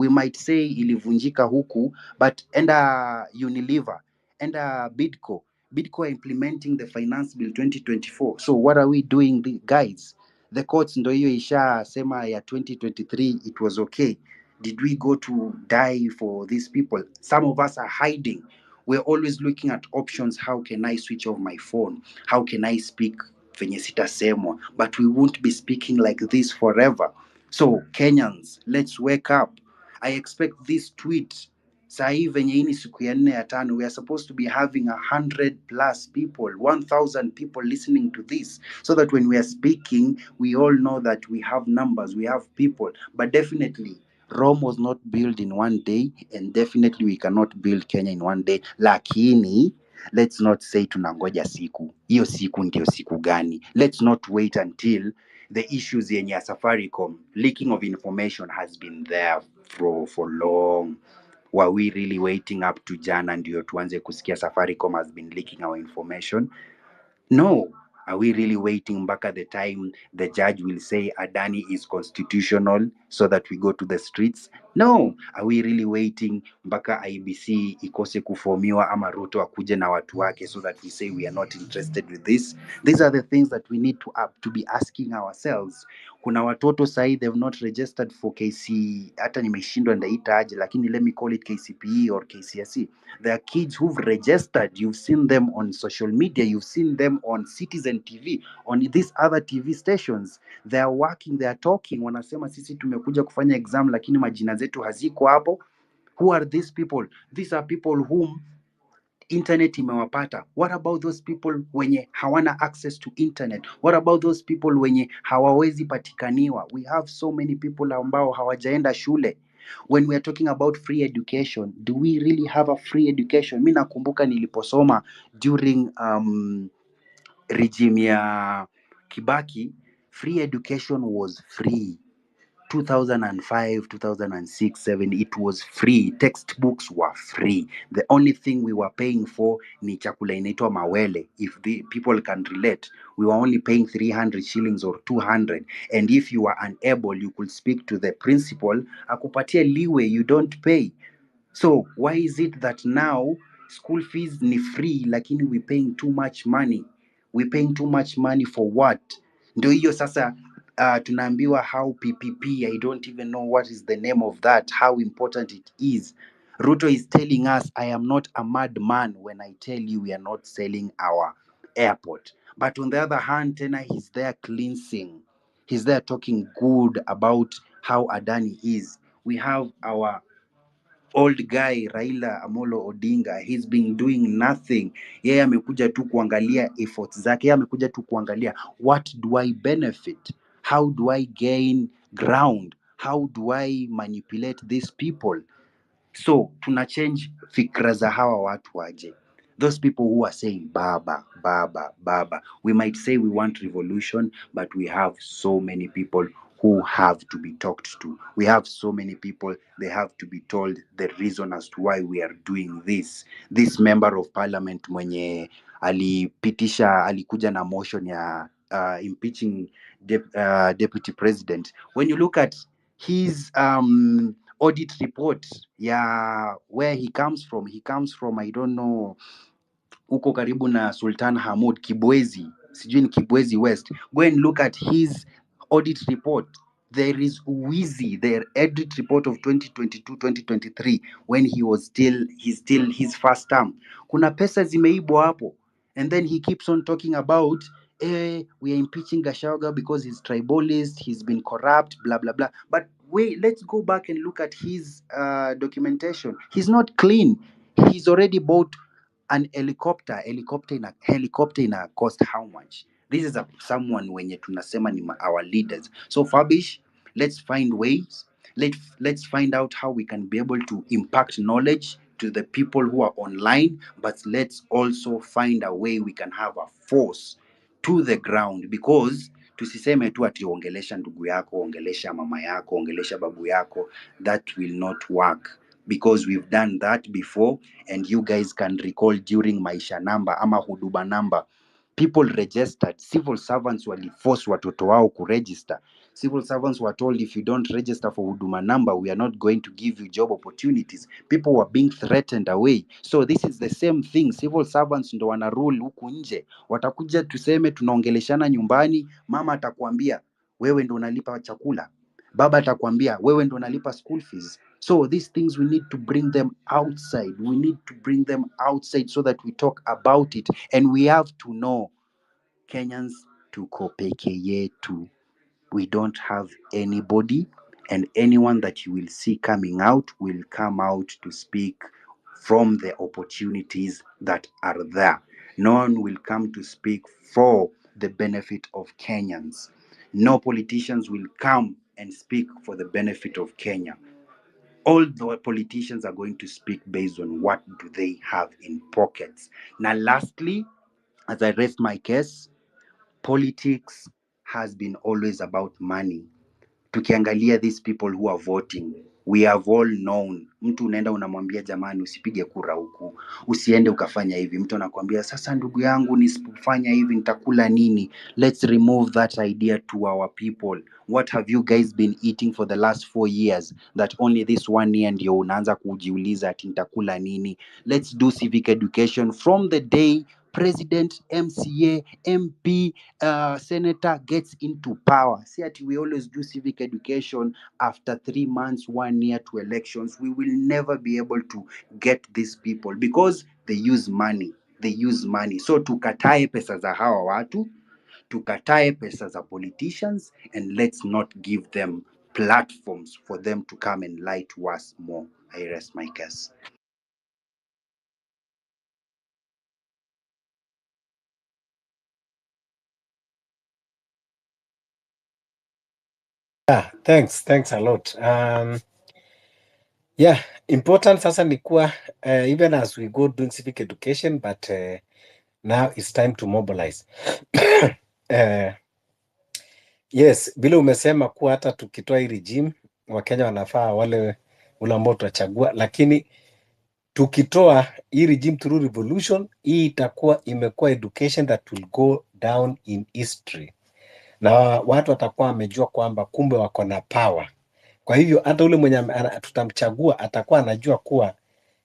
We might say ilivunjika huku, but enda Unilever, enda Bidco are implementing the finance bill 2024. So what are we doing, guys? The courts ndo hiyo isha sema ya 2023 it was okay. Did we go to die for these people? Some of us are hiding. We're always looking at options. How can I switch off my phone? How can I speak venye sitasemwa? But we won't be speaking like this forever. So Kenyans, let's wake up. I expect this tweet. Saa hii venye hii ni siku ya 4 ya 5, we are supposed to be having 100 plus people, 1,000 people listening to this, so that when we are speaking, we all know that we have numbers, we have people. But definitely, Rome was not built in one day, and definitely we cannot build Kenya in one day. Lakini let's not say tunangoja siku. Hiyo siku ndio siku gani? Let's not wait until the issues yenye ya Safaricom, leaking of information has been there for long. Were we really waiting up to jana ndio tuanze kusikia Safaricom has been leaking our information? No. Are we really waiting back at the time the judge will say Adani is constitutional so that we go to the streets? No. Are we really waiting mpaka IBC ikose kuformiwa ama Ruto akuje na watu wake so that we say we are not interested with this? These are the things that we need to be asking ourselves. Kuna watoto sahi they've not registered for KC, hata nimeshindwa ndaita aje, lakini let me call it KCPE or KCSE. There are kids who've registered. You've seen them on social media. You've seen them on Citizen TV, on these other TV stations. They are working, they are talking. Wanasema sisi tumekuja kufanya exam lakini majina zetu haziko hapo. Who are these people? These are people whom internet imewapata. What about those people wenye hawana access to internet? What about those people wenye hawawezi patikaniwa? We have so many people ambao hawajaenda shule. When we are talking about free education, do we really have a free education? Mi nakumbuka niliposoma during regime ya Kibaki, free education was free. 2005, 2006, 7, it was free. Textbooks were free. The only thing we were paying for ni chakula inaitwa mawele. If the people can relate, we were only paying 300 shillings or 200. And if you were unable, you could speak to the principal, akupatie leeway, you don't pay. So why is it that now school fees ni free lakini we paying too much money? We paying too much money for what? Ndio hiyo sasa tunaambiwa how PPP, I don't even know what is the name of that, how important it is. Ruto is telling us, I am not a madman when I tell you we are not selling our airport. But on the other hand, tena he's there cleansing. He's there talking good about how Adani is. We have our old guy Raila Amolo Odinga, he's been doing nothing. Yeye amekuja tu kuangalia efforts zake, yeye amekuja tu kuangalia what do I benefit, how do I gain ground, how do I manipulate these people. So tuna change fikra za hawa watu waje. Those people who are saying baba baba baba, we might say we want revolution, but we have so many people who have to be talked to. We have so many people, they have to be told the reason as to why we are doing this. This member of parliament mwenye alikuja na motion ya impeaching deputy president, when you look at his audit report, yeah, where he comes from, I don't know, huko karibu na Sultan Hamud, Kibwezi, sijui ni Kibwezi West. Go and look at his audit report. There is Wizi, their audit report of 2022-2023, when he's still his first term. Kuna pesa zimeibwa hapo. And then he keeps on talking about, we are impeaching Gachagua because he's tribalist, he's been corrupt, blah, blah, blah. But wait, let's go back and look at his documentation. He's not clean. He's already bought an helicopter in a cost how much? This is someone wenye tunasema ni our leaders. So Fabish, let's find ways, let's find out how we can be able to impact knowledge to the people who are online, but let's also find a way we can have a force to the ground, because tusiseme tu ati ongelesha ndugu yako, ongelesha mama yako, ongelesha babu yako. That will not work, because we've done that before, and you guys can recall during maisha namba ama huduma namba, people registered, civil servants waliforce watoto wao kuregister. Civil servants were told, if you don't register for Huduma number, we are not going to give you job opportunities. People were being threatened away. So this is the same thing. Civil servants ndo wana rule huku nje. Watakuja tuseme tunaongeleshana nyumbani, mama atakwambia wewe ndo unalipa chakula, baba atakwambia wewe ndo unalipa school fees. So these things we need to bring them outside. We need to bring them outside so that we talk about it. And we have to know, Kenyans tuko peke yetu. We don't have anybody, and anyone that you will see coming out will come out to speak from the opportunities that are there. No one will come to speak for the benefit of Kenyans. No politicians will come and speak for the benefit of Kenya. All the politicians are going to speak based on what do they have in pockets. Now, lastly, as I rest my case, politics has been always about money. Tukiangalia these people who are voting, we have all known, mtu unaenda unamwambia jamani usipige kura huku, usiende ukafanya hivi, mtu anakuambia sasa ndugu yangu nisipofanya hivi nitakula nini? Let's remove that idea to our people. What have you guys been eating for the last 4 years that only this 1 year ndio unaanza kujiuliza ati nitakula nini? Let's do civic education from the day president, MCA, MP, senator gets into power. See that we always do civic education after 3 months, 1 year to elections. We will never be able to get these people because they use money. They use money. So tukatae pesa za hawa watu, tukatae pesa za politicians, and let's not give them platforms for them to come and lie to us more. I rest my case. Yeah, thanks a lot. Yeah, important sasa ni kuwa even as we go doing civic education, but now it's time to mobilize. Yes, vile umesema kuwa hata tukitoa hii regime Wakenya wanafaa wale ule ambao tutachagua, lakini tukitoa hii regime through revolution, hii itakuwa imekuwa education that will go down in history, na watu watakuwa wamejua kwamba kumbe wako na power. Kwa hivyo hata ule mwenye tutamchagua atakuwa anajua kuwa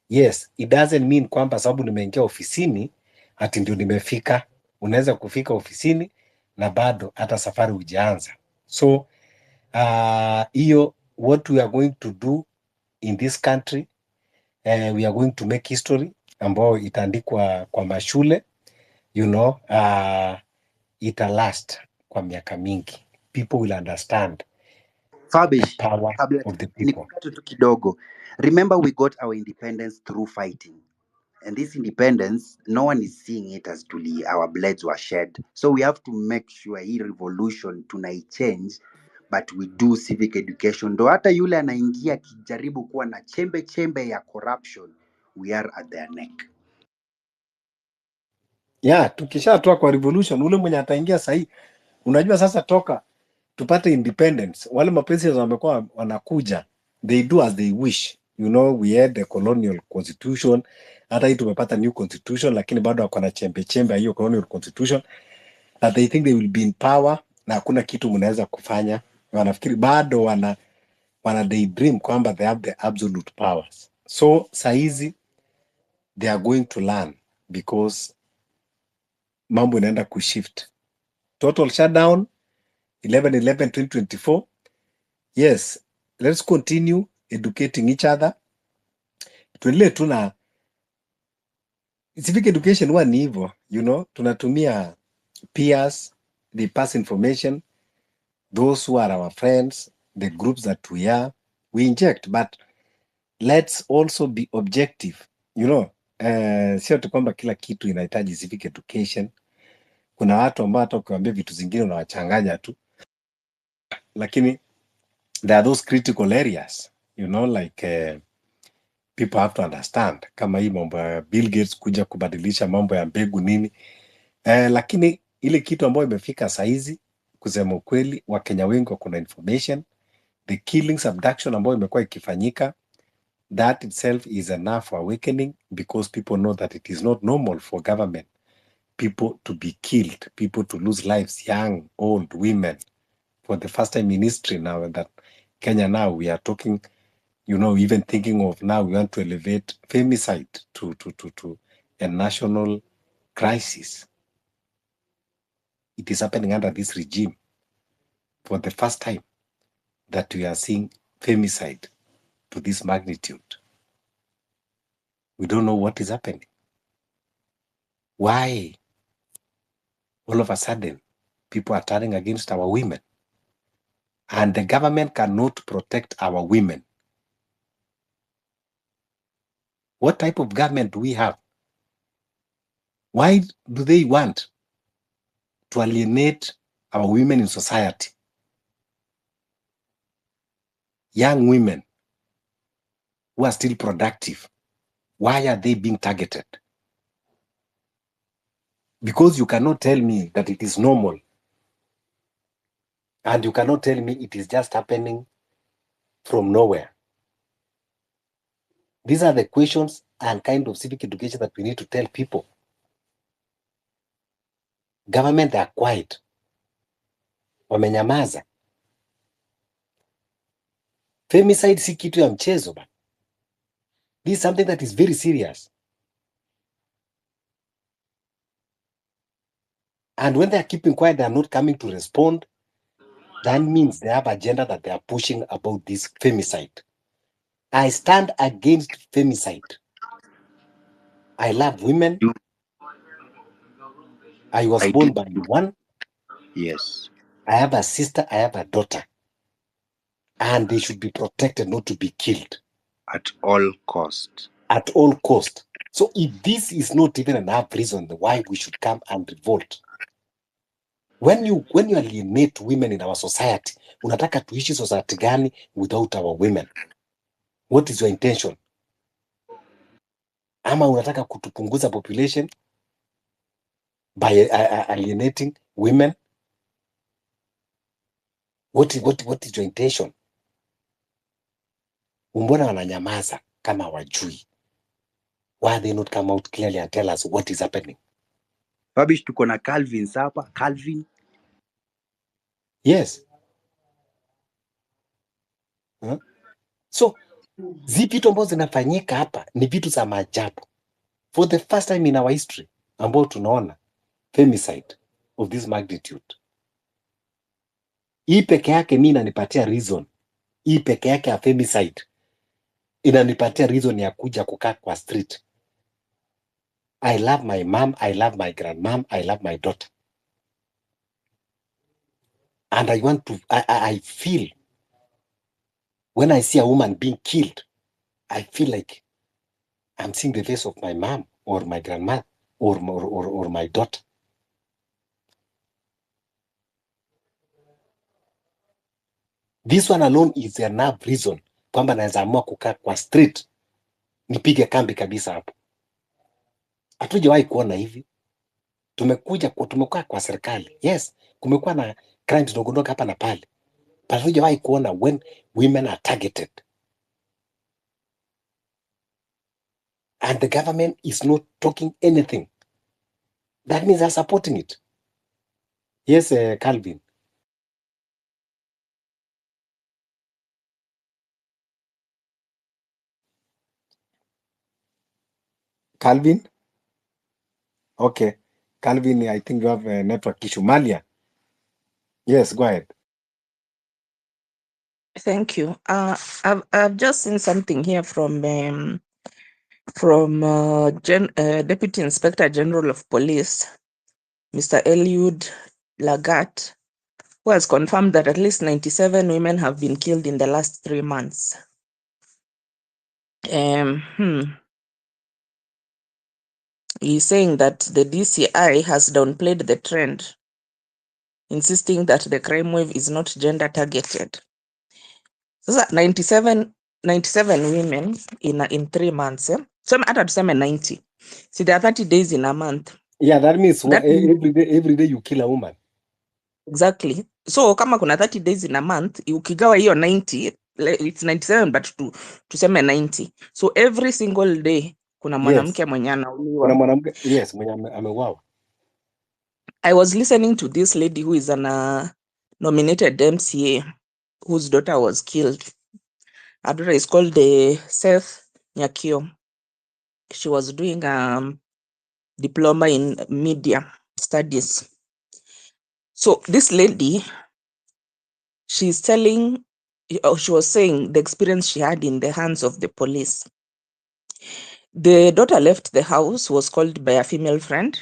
yes, it doesn't mean kwamba sababu nimeingia ofisini ati ndio nimefika. Unaweza kufika ofisini na bado hata safari hujaanza. So hiyo what we are going to do in this country, we are going to make history ambayo itaandikwa kwa mashule, you know, ita last kwa miaka mingi. People will understand Fabish, the power of the people. nikukate tu kidogo. Remember we got our independence through fighting. And this independence, no one is seeing it as truly our bloods were shed. So we have to make sure hii revolution tunaichange, but we do civic education. Ndo hata yule anaingia akijaribu kuwa na chembe chembe ya corruption, we are at their neck. Yeah, tukishatoa kwa revolution, ule mwenye ataingia sahi, unajua sasa toka tupate independence, wale mapresidents wamekuwa wanakuja, they do as they wish. You know, we had the colonial constitution, hata hii tumepata new constitution, lakini bado wako na chembe chembe ya hiyo colonial constitution, that they think they will be in power, na hakuna kitu mnaweza kufanya. Wanafikiri bado wana daydream kwamba they have the absolute powers. So saizi they are going to learn because mambo inaenda kushift. Total shutdown 11/11/2024. Yes, let's continue educating each other. Tuendelee tu na civic education. Huwa ni hivyo, you know, tunatumia peers, they pass information, those who are our friends, the groups that we are, we inject, but let's also be objective, you know. Sio tu kwamba kila kitu inahitaji civic education. Kuna watu ambao hata ukiwaambia vitu zingine unawachanganya tu, lakini there are those critical areas, you know, like people have to understand, kama hii mambo ya Bill Gates kuja kubadilisha mambo ya mbegu nini. Lakini ile kitu ambayo imefika saizi, kusema ukweli, Wakenya wengi wako na information. The killings, abduction ambayo imekuwa ikifanyika, that itself is enough for awakening, because people know that it is not normal for government people to be killed, people to lose lives, young, old, women, for the first time in history now that Kenya now we are talking, even thinking of now we want to elevate femicide to a national crisis. It is happening under this regime for the first time that we are seeing femicide to this magnitude. We don't know what is happening. Why all of a sudden people are turning against our women? And the government cannot protect our women. What type of government do we have? Why do they want to alienate our women in society? Young women who are still productive, why are they being targeted? Because you cannot tell me that it is normal. And you cannot tell me it is just happening from nowhere. These are the questions and kind of civic education that we need to tell people. Government are quiet. Wamenyamaza. Femicide si kitu ya mchezo ba. This is something that is very serious. And when they are keeping quiet, they are not coming to respond. That means they have agenda that they are pushing about this femicide. I stand against femicide. I love women. I was born by one. Yes. I have a sister. I have a daughter. And they should be protected, not to be killed. At all cost. At all cost. So if this is not even enough reason why we should come and revolt, when you alienate women in our society, unataka tuishi society gani without our women? What is your intention? Ama unataka kutupunguza population by alienating women? What is your intention? Mbona wananyamaza kama wajui? Why they not come out clearly and tell us what is happening? Babish, tuko na Calvin hapa. Calvin. Yes. So zi vitu ambazo zinafanyika hapa ni vitu za maajabu. For the first time in our history ambao tunaona femicide of this magnitude. Hii peke yake mimi inanipatia reason. Hii peke yake ya femicide inanipatia reason ya kuja kukaa kwa street. I love my mom, I love my grandmom, I love my daughter. And I want to, I feel, when I see a woman being killed, I feel like I'm seeing the face of my mom or my grandma or my daughter. This one alone is enough reason kwamba naweza amua kukaa kwa street nipige kambi kabisa hapo. Hatujawahi kuona hivi. Tumekuwa kwa serikali. Yes, kumekuwa na crimes ndogo ndogo hapa na pale. But hatujawahi kuona when women are targeted. And the government is not talking anything. That means they're supporting it. Yes, Calvin. Calvin? Okay. Calvin, I think you have a network issue. Malia? Yes, go ahead. Thank you. I've just seen something here from Deputy Inspector General of Police, Mr. Eliud Lagat, who has confirmed that at least 97 women have been killed in the last 3 months. He's saying that the DCI has downplayed the trend, insisting that the crime wave is not gender targeted. So 97 women in 3 months. So hata tuseme 90. See, there are 30 days in a month. Yeah, that means every day you kill a woman. Exactly. So kama kuna 30 days in a month, ukigawa hiyo 90, it's 97 but tuseme 90. So every single day kuna mwanamke mwenye anauliwa. Kuna mwanamke, yes, mwenye ameuawa. I was listening to this lady who is nominated MCA whose daughter was killed. Her daughter is called Seth Nyakio. She was doing diploma in media studies. So this lady, she's telling, she was saying the experience she had in the hands of the police. The daughter left the house, was called by a female friend,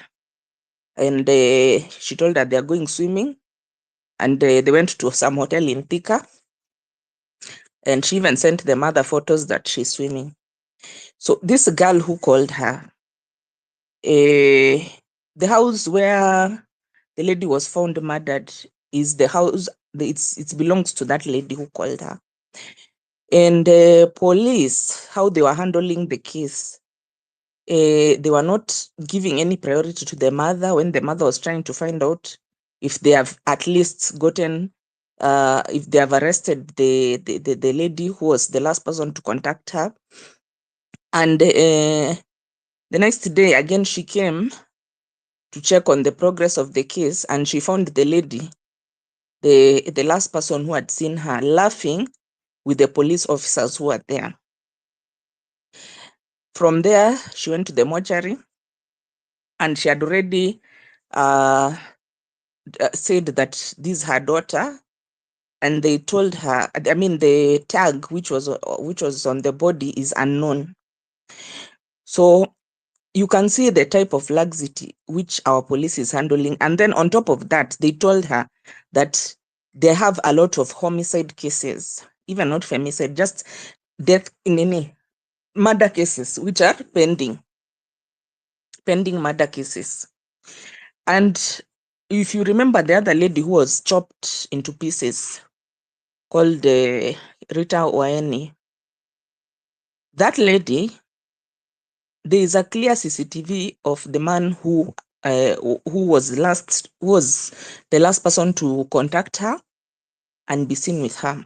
and she told her they are going swimming, and they went to some hotel in Thika, and she even sent the mother photos that she's swimming. So this girl who called her, the house where the lady was found murdered is the house, it belongs to that lady who called her. And police, how they were handling the case, they were not giving any priority to the mother when the mother was trying to find out if they have at least gotten, if they have arrested the lady who was the last person to contact her. And the next day, again, she came to check on the progress of the case, and she found the lady, the last person who had seen her, laughing with the police officers who were there. From there, she went to the mortuary, and she had already said that this is her daughter, and they told her, I mean, the tag which was on the body is unknown. So you can see the type of laxity which our police is handling. And then on top of that, they told her that they have a lot of homicide cases, even not femicide, just death in any murder cases, which are pending murder cases. And if you remember the other lady who was chopped into pieces, called Rita Waeni, that lady, there is a clear CCTV of the man who was the last person to contact her and be seen with her.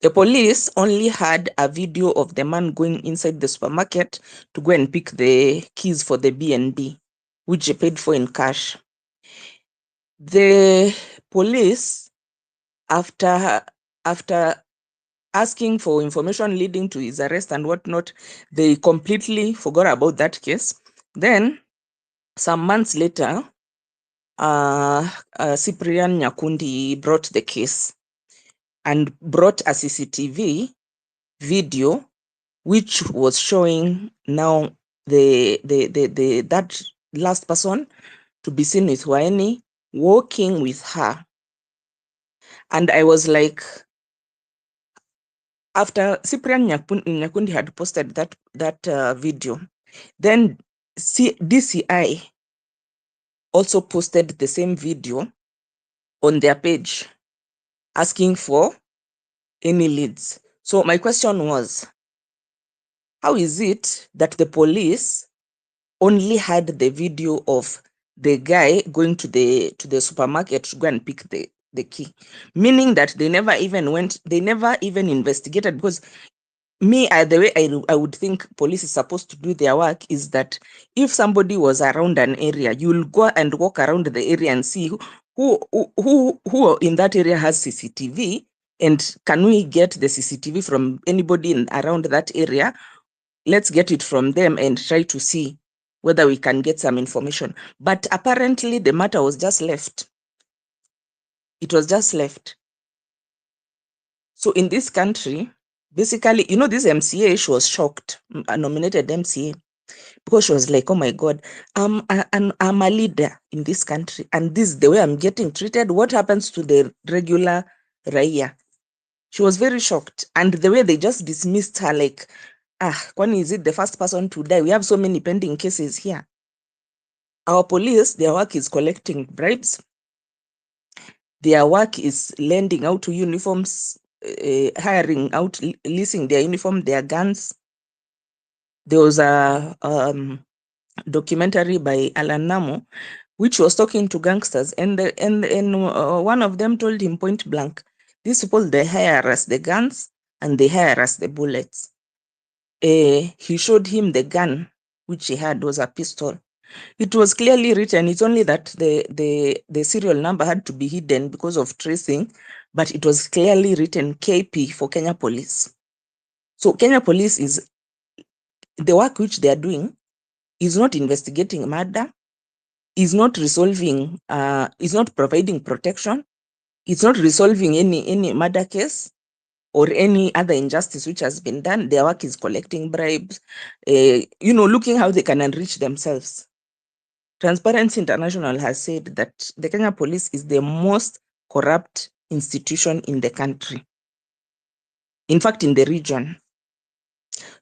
The police only had a video of the man going inside the supermarket to go and pick the keys for the B&B, which he paid for in cash. The police, after asking for information leading to his arrest and whatnot, they completely forgot about that case. Then, some months later, Cyprian Nyakundi brought the case and brought a CCTV video which was showing now that last person to be seen with Waeni walking with her. And I was like, after Cyprian Nyakundi had posted that video, then DCI also posted the same video on their page, asking for any leads. So my question was, how is it that the police only had the video of the guy going to the supermarket to go and pick the key, meaning that they never even investigated? Because the way I would think police is supposed to do their work is that if somebody was around an area, you'll go and walk around the area and see who in that area has CCTV, and can we get the CCTV from anybody around that area? Let's get it from them and try to see whether we can get some information. But apparently the matter was just left. It was just left. So in this country, basically, this MCA, she was shocked, a nominated MCA, because she was like, oh my God, I'm a leader in this country, and this is the way I'm getting treated. What happens to the regular Raya? She was very shocked. And the way they just dismissed her, like, when is it the first person to die? We have so many pending cases here. Our police, their work is collecting bribes. Their work is lending out to uniforms, hiring out, leasing their uniform, their guns. There was a documentary by Alan Namo, which was talking to gangsters, and one of them told him point blank, these people, they hire us the guns and they hire us the bullets. He showed him the gun, which he had was a pistol, It was clearly written. It's only that the serial number had to be hidden because of tracing, but it was clearly written KP for Kenya Police. So Kenya Police is the work which they are doing is not investigating murder, is not resolving, is not providing protection, it's not resolving any murder case or any other injustice which has been done. Their work is collecting bribes, looking how they can enrich themselves. Transparency International has said that the Kenya Police is the most corrupt institution in the country. In fact, in the region.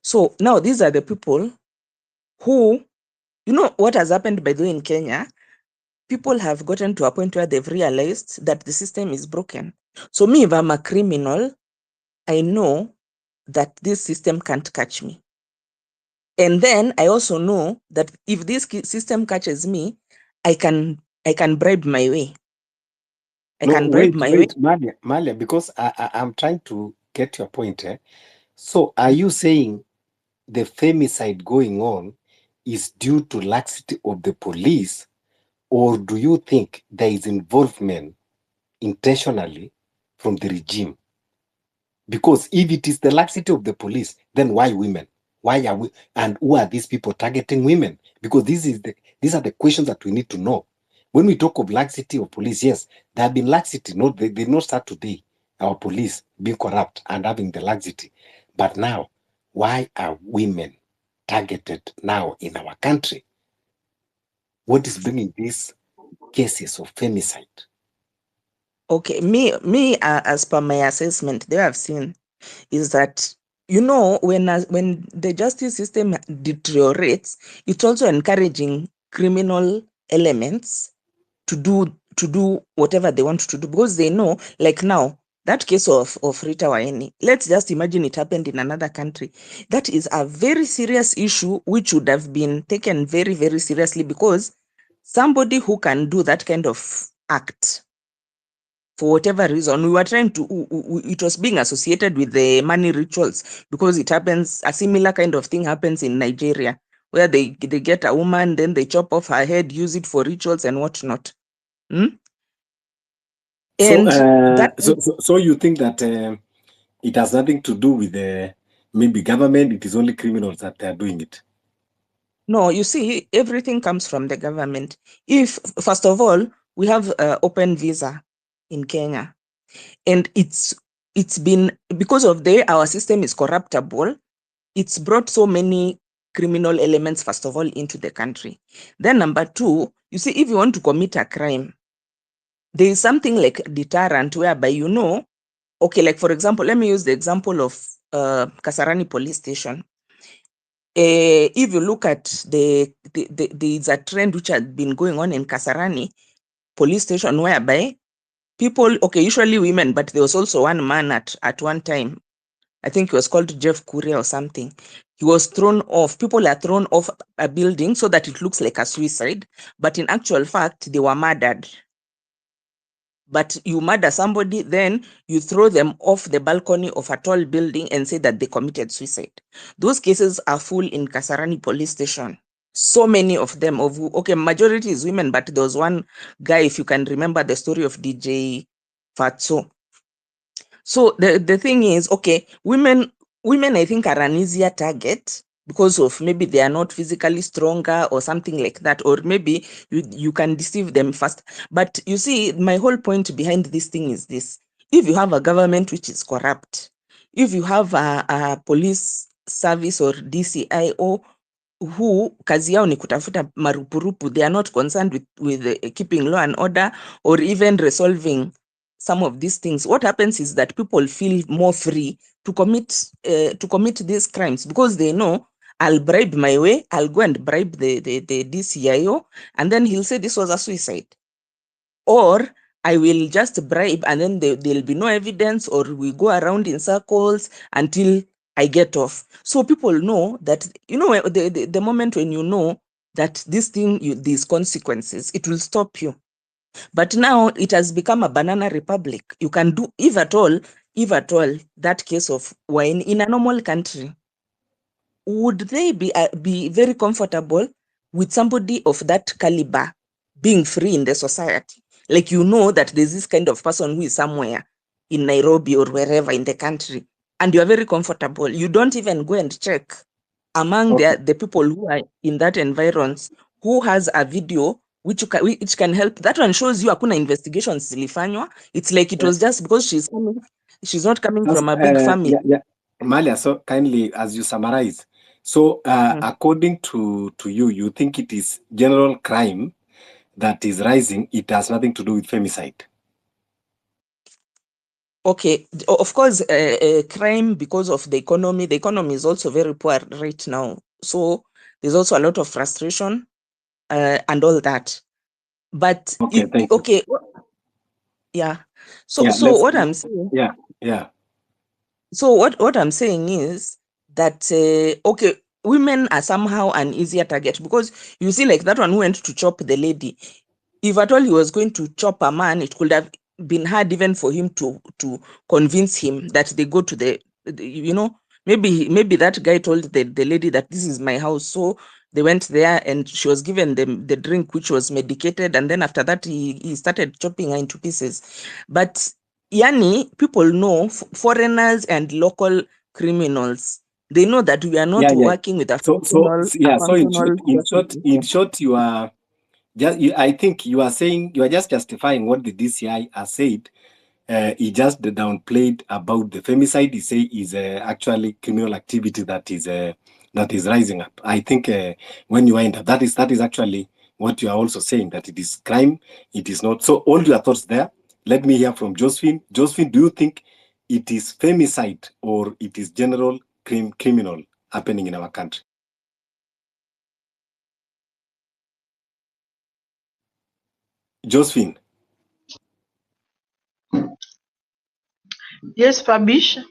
So now these are the people who, what has happened by the way in Kenya, people have gotten to a point where they've realized that the system is broken. So me, if I'm a criminal, I know that this system can't catch me. And then I also know that if this system catches me, I can bribe my way. Wait, Malia, because I'm trying to get your point. So are you saying the femicide going on is due to laxity of the police, or do you think there is involvement intentionally from the regime? Because if it is the laxity of the police, then why women? Why are we, and who are these people targeting women? Because these are the questions that we need to know. When we talk of laxity of police, yes, there have been laxity. No, they did not start today. Our police being corrupt and having the laxity. But now, why are women targeted now in our country? What is bringing these cases of femicide? Okay, me as per my assessment, they have seen is that when the justice system deteriorates, it's also encouraging criminal elements to do whatever they want to do, because they know, like now, that case of Rita Waeni, let's just imagine it happened in another country. That is a very serious issue which would have been taken very, very seriously, because somebody who can do that kind of act, for whatever reason, we were trying to, it was being associated with the money rituals, because it happens, a similar kind of thing happens in Nigeria, where they get a woman, then they chop off her head, use it for rituals and whatnot. And so you think that it has nothing to do with the maybe government, it is only criminals that are doing it? No, you see, everything comes from the government. If, first of all, we have open visa in Kenya, and it's been, because of our system is corruptible, it's brought so many criminal elements, first of all, into the country. Then number two, you see, if you want to commit a crime, there is something like deterrent, whereby, okay, like for example, let me use the example of Kasarani police station. If you look at there's a trend which had been going on in Kasarani police station, whereby people, okay, usually women, but there was also one man at one time, I think he was called Jeff Kuria or something. He was thrown off. People are thrown off a building so that it looks like a suicide, but in actual fact, they were murdered. But you murder somebody, then you throw them off the balcony of a tall building and say that they committed suicide. Those cases are full in Kasarani police station. So many of them, okay, majority is women, but there was one guy, if you can remember the story of DJ Fatso. So the thing is, okay, women I think are an easier target, because of maybe they are not physically stronger or something like that, or maybe you can deceive them fast. But you see, my whole point behind this thing is this: if you have a government which is corrupt, if you have a police service or DCIO who kazi yao ni kutafuta marupurupu, they are not concerned with keeping law and order or even resolving some of these things, what happens is that people feel more free to commit these crimes, because they know, I'll bribe my way, I'll go and bribe the DCIO, and then he'll say this was a suicide. Or I will just bribe, and then there'll be no evidence, or we go around in circles until I get off. So people know that, the moment when you know that this thing, these consequences, it will stop you. But now it has become a banana republic. You can do, if at all, that case of Waeni in a normal country, would they be very comfortable with somebody of that caliber being free in the society. Like, you know that there's this kind of person who is somewhere in Nairobi or wherever in the country, and you are very comfortable. You don't even go and check among the people who are in that environs who has a video which can help. That one shows you hakuna investigations zilifanywa. It's like it was just because she's not coming from a big family. Yeah. Malia, so kindly, as you summarize, so according to you, you think it is general crime that is rising. It has nothing to do with femicide. Okay, of course, crime because of the economy. The economy is also very poor right now. So there's also a lot of frustration and all that. But okay, thank you. Yeah. So what I'm saying. Yeah. So what I'm saying is that okay, women are somehow an easier target, because you see, like that one who went to chop the lady. If at all he was going to chop a man, it could have been hard even for him to convince him that they go to the maybe that guy told the lady that this is my house, so they went there and she was given the drink which was medicated, and then after that he started chopping her into pieces. But yani, people know, foreigners and local criminals, they know that we are not working with a in short, you are just, I think you are saying, you are just justifying what the DCI has said. He just downplayed about the femicide. He say is actually criminal activity that is rising up. I think when you end up, that is actually what you are also saying, that it is crime. It is not. So all your thoughts there. Let me hear from Josephine. Josephine, do you think it is femicide or it is general criminal happening in our country? Josephine. Yes, Fabish.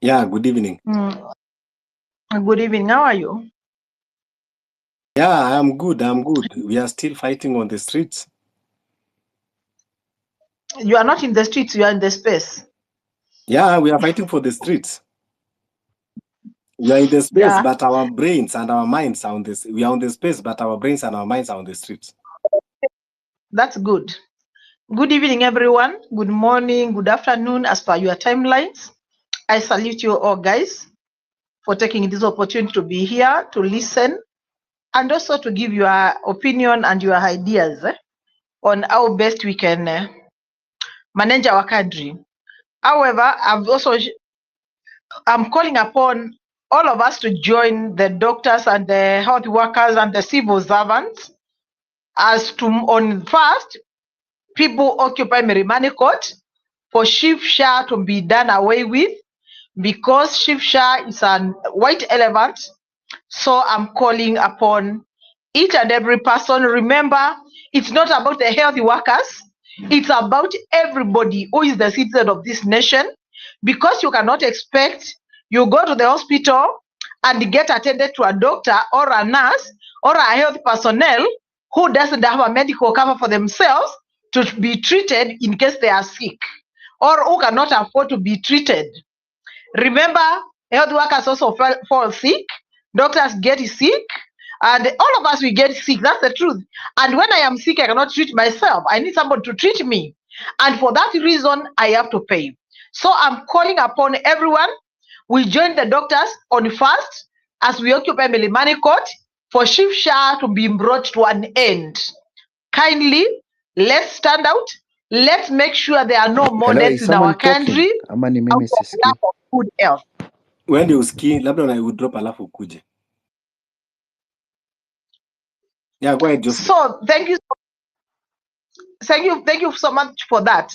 Yeah, good evening. Good evening. How are you? Yeah, I'm good. We are still fighting on the streets. You are not in the streets, you are in the space. Yeah, we are fighting for the streets. We are in the space, but our brains and our minds are on this. We are on the space, but our brains and our minds are on the streets. That's good. Good evening, everyone. Good morning, good afternoon, as per your timelines. I salute you all, guys, for taking this opportunity to be here, to listen, and also to give your opinion and your ideas on how best we can manage our country. However, I'm calling upon all of us to join the doctors and the health workers and the civil servants as to, on first, people occupy Milimani Court for Shifsha to be done away with, because Shifsha is a white elephant. So I'm calling upon each and every person. Remember, it's not about the health workers. It's about everybody who is the citizen of this nation, because you cannot expect you go to the hospital and get attended to a doctor or a nurse or a health personnel who doesn't have a medical cover for themselves to be treated in case they are sick, or who cannot afford to be treated. Remember, health workers also fall sick, doctors get sick, and all of us, we get sick. That's the truth. And when I am sick, I cannot treat myself. I need somebody to treat me. And for that reason, I have to pay. So I'm calling upon everyone. We join the doctors on first as we occupy Milimani Court for Shifsha to be brought to an end. Kindly, let's stand out. Let's make sure there are no more deaths in our country. Good health. When you ski, labda I would drop alafu kuje. Yeah, go ahead, Joseph. So thank you so much for that.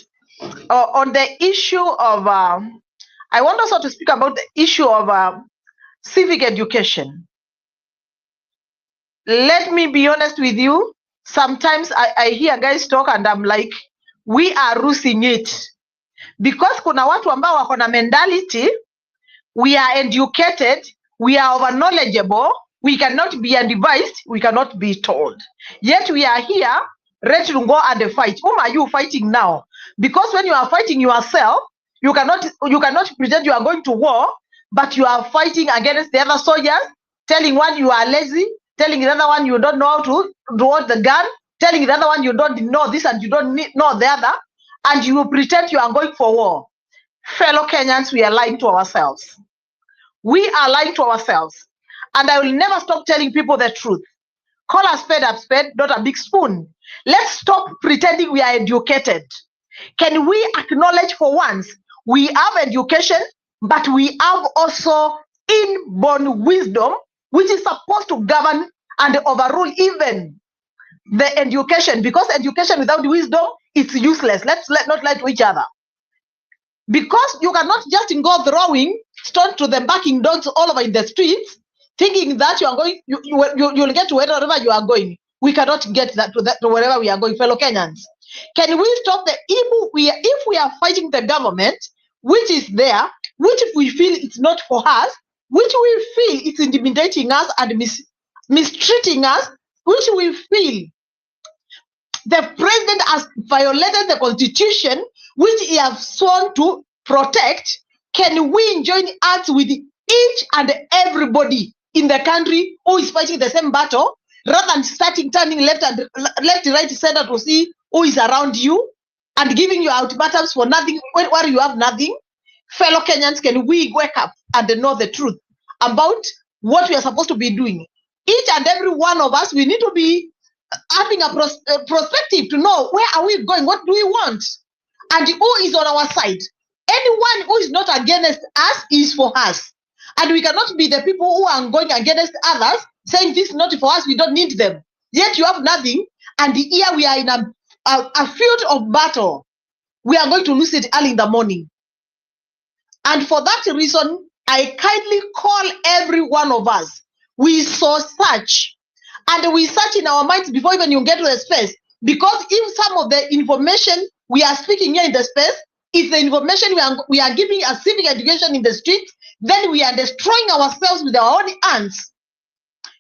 On the issue of, I want also to speak about the issue of civic education. Let me be honest with you. Sometimes I hear guys talk and I'm like, we are losing it, because kuna watu ambao wako na mentality, we are educated, we are over knowledgeable, we cannot be advised, we cannot be told. Yet we are here ready to go and fight. Whom are you fighting now? Because when you are fighting yourself, you cannot pretend you are going to war, but you are fighting against the other soldiers, telling one you are lazy, telling the other one you don't know how to hold the gun, telling the other one you don't know this and you don't know the other, and you pretend you are going for war. Fellow Kenyans, we are lying to ourselves. We are lying to ourselves. And I will never stop telling people the truth. Call a spade, not a big spoon. Let's stop pretending we are educated. Can we acknowledge for once we have education, but we have also inborn wisdom, which is supposed to govern and overrule even the education, because education without wisdom is useless. Let's not lie to each other. Because you cannot just go throwing stones to the barking dogs all over in the streets, thinking that you are going, you'll get to wherever you are going. We cannot get to wherever we are going, fellow Kenyans. Can we stop the evil? If we are fighting the government, which is there, which we feel it's not for us, which we feel it's intimidating us and mistreating us, which we feel the president has violated the constitution, which he has sworn to protect, can we join hands with each and everybody in the country who is fighting the same battle, rather than turning left, right, center to see who is around you and giving you ultimatums for nothing where you have nothing? Fellow Kenyans, can we wake up and know the truth about what we are supposed to be doing? Each and every one of us, we need to be having a perspective to know where are we going, what do we want, and who is on our side. Anyone who is not against us is for us, and we cannot be the people who are going against others, saying this is not for us, we don't need them, yet you have nothing, and here we are in a field of battle. We are going to lose it early in the morning. And for that reason, I kindly call every one of us, we saw search, and we search in our minds before even you get to the space. Because if some of the information we are speaking here in the space is the information we are giving a civic education in the streets, then we are destroying ourselves with our own hands.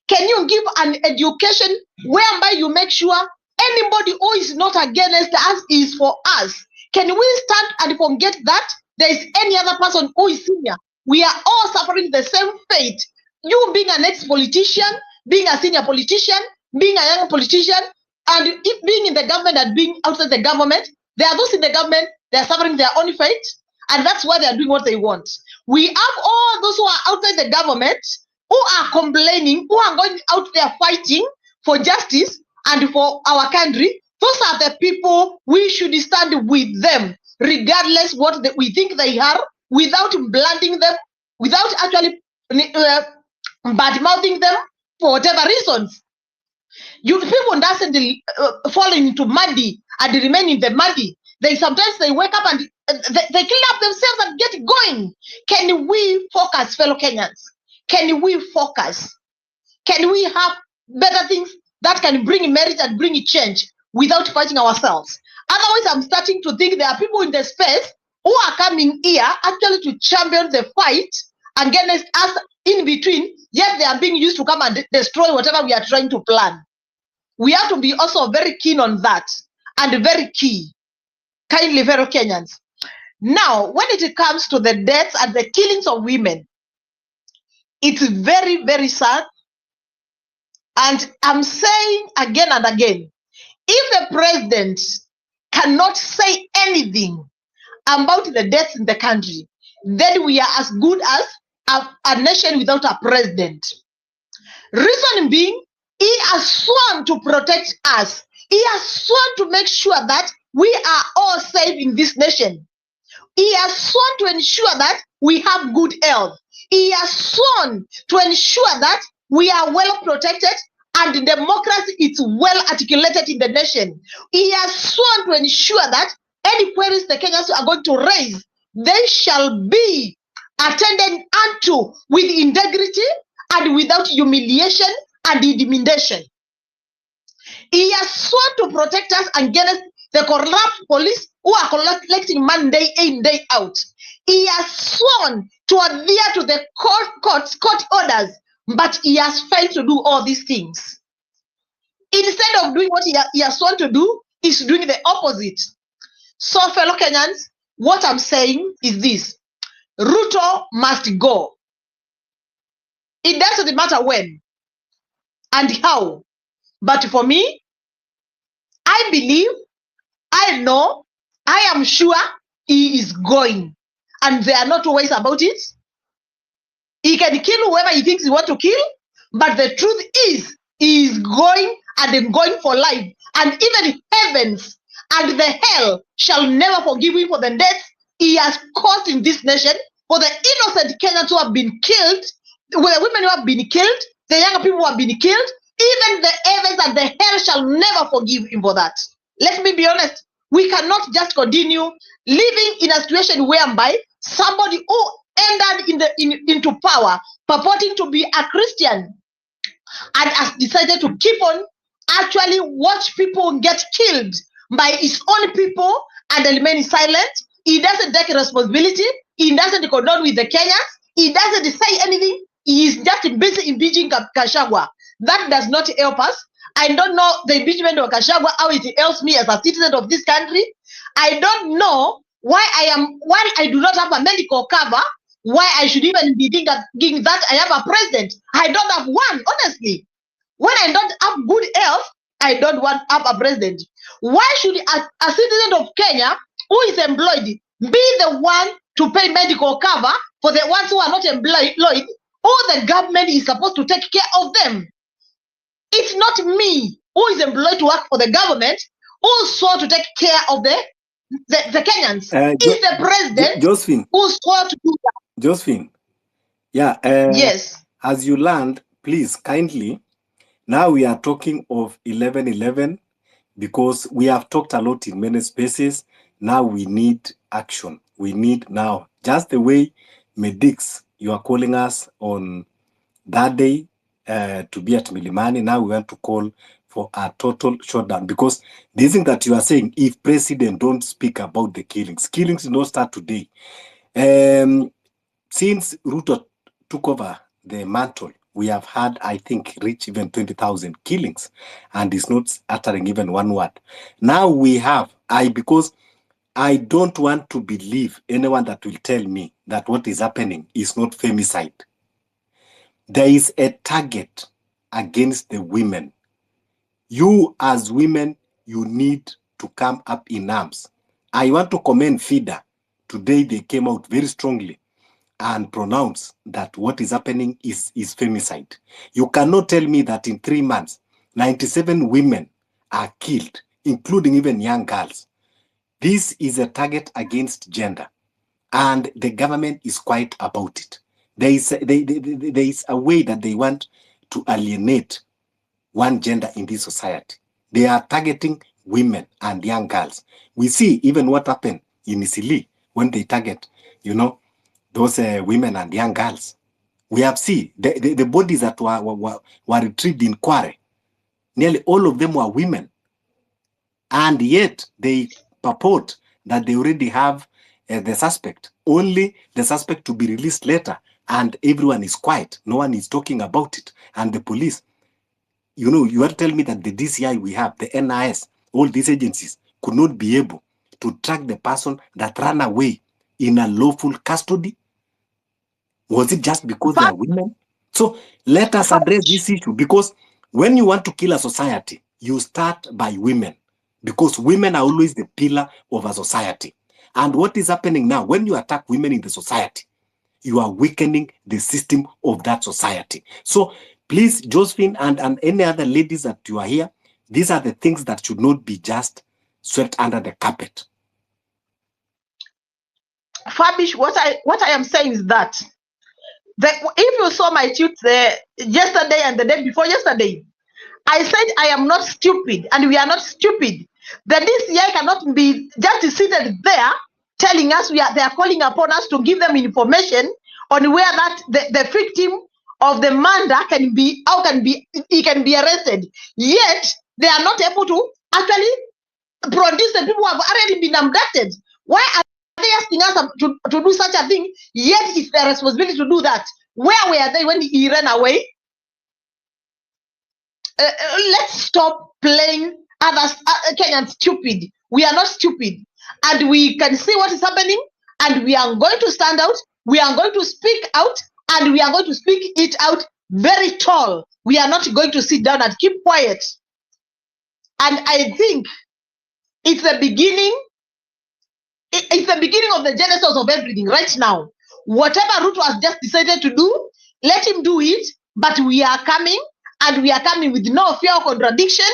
Can you give an education whereby you make sure anybody who is not against us is for us? Can we stand and forget that there is any other person who is senior? We are all suffering the same fate. You being an ex-politician, being a senior politician, being a young politician, and if being in the government and being outside the government, there are those in the government, they are suffering their own fate, and that's why they are doing what they want. We have all those who are outside the government, who are complaining, who are going out there fighting for justice and for our country. Those are the people we should stand with them, regardless what we think they are, without blinding them, without actually bad-mouthing them for whatever reasons. You people doesn't fall into muddy and remain in the muddy. Sometimes they wake up and they clean up themselves and get going. Can we focus, fellow Kenyans? Can we focus? Can we have better things that can bring merit and bring change without fighting ourselves? Otherwise, I'm starting to think there are people in the space who are coming here actually to champion the fight against us in between, yet they are being used to come and destroy whatever we are trying to plan. We have to be also very keen on that, and very key, kindly fellow Kenyans. Now, when it comes to the deaths and the killings of women, it's very, very sad. And I'm saying again and again, if the president cannot say anything about the deaths in the country, then we are as good as a nation without a president. Reason being, he has sworn to protect us. He has sworn to make sure that we are all safe in this nation. He has sworn to ensure that we have good health. He has sworn to ensure that we are well protected and democracy is well articulated in the nation. He has sworn to ensure that any queries the Kenyans are going to raise, they shall be attended unto with integrity and without humiliation and intimidation. He has sworn to protect us against the corrupt police who are collecting money day in, day out. He has sworn to adhere to the court orders, but he has failed to do all these things. Instead of doing what he has sworn to do, he's doing the opposite. So, fellow Kenyans, what I'm saying is this: Ruto must go. It doesn't matter when. and how. But for me, I believe, I know, I am sure he is going. And there are no two ways about it. He can kill whoever he thinks he wants to kill, but the truth is, he is going and going for life. And even heavens and the hell shall never forgive him for the death he has caused in this nation, for the innocent Kenyans who have been killed, the women who have been killed, the young people who have been killed. Even the heavens and the hell shall never forgive him for that. Let me be honest. We cannot just continue living in a situation whereby somebody who entered into power purporting to be a Christian and has decided to keep on actually watch people get killed by his own people and remain silent. He doesn't take responsibility. He doesn't condone with the Kenyans. He doesn't say anything. He is just busy impeaching Kashagwa. That does not help us. I don't know the impeachment of Kashagwa, how it helps me as a citizen of this country. I don't know why I do not have a medical cover, why I should even be thinking that I have a president. I don't have one, honestly. When I don't have good health, I don't want to have a president. Why should a citizen of Kenya who is employed be the one to pay medical cover for the ones who are not employed, or the government is supposed to take care of them? It's not me who is employed to work for the government who swore to take care of the Kenyans. It's the president Josephine, who swore to do that. Josephine, yeah. Yes. As you land, please kindly. Now we are talking of 11/11 because we have talked a lot in many spaces. Now we need action. We need now, just the way Medics, you are calling us on that day to be at Milimani. Now we want to call for a total shutdown, because this thing that you are saying, if president don't speak about the killings do not start today. Since Ruto took over the mantle, we have had, I think, reach even 20,000 killings, and is not uttering even one word. Now we have, because I don't want to believe anyone that will tell me that what is happening is not femicide. There is a target against the women. You as women, you need to come up in arms. I want to commend FIDA. Today they came out very strongly and pronounced that what is happening is femicide. You cannot tell me that in 3 months, 97 women are killed, including even young girls. This is a target against gender, and the government is quiet about it. There is a way that they want to alienate one gender in this society. They are targeting women and young girls. We see even what happened in Isili when they target, those women and young girls. We have seen the bodies that were retrieved in Kware. Nearly all of them were women. And yet they purport that they already have the suspect. Only the suspect to be released later. And everyone is quiet. No one is talking about it. And the police, you are telling me that the DCI we have, the NIS, all these agencies could not be able to track the person that ran away in a lawful custody? Was it just because they are women? So let us address this issue, because when you want to kill a society, you start by women, because women are always the pillar of a society. And what is happening now, when you attack women in the society, you are weakening the system of that society. So please, Josephine and any other ladies that you are here, these are the things that should not be just swept under the carpet. Fabish, what I am saying is that if you saw my tweet yesterday and the day before yesterday, I said I am not stupid, and we are not stupid. The DCI cannot be just seated there telling us they are calling upon us to give them information on where that the victim of the murder can be, he can be arrested. Yet they are not able to actually produce the people who have already been abducted. Why are they asking us to do such a thing? Yet it's their responsibility to do that. Where were they when he ran away? Let's stop playing others Kenyans stupid. We are not stupid, and we can see what is happening, and we are going to stand out. We are going to speak out, and we are going to speak it out very tall. We are not going to sit down and keep quiet. And I think it's the beginning. It's the beginning of the genesis of everything right now. Whatever Ruto has just decided to do, let him do it. But we are coming, and we are coming with no fear of contradiction.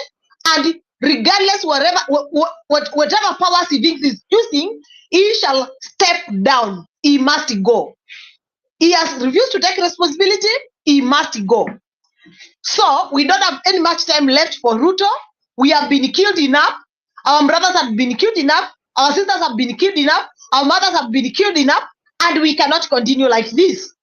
And regardless, whatever powers he thinks he's using, he shall step down. He must go. He has refused to take responsibility. He must go. So we don't have any much time left for Ruto. We have been killed enough. Our brothers have been killed enough. Our sisters have been killed enough. Our mothers have been killed enough. And we cannot continue like this.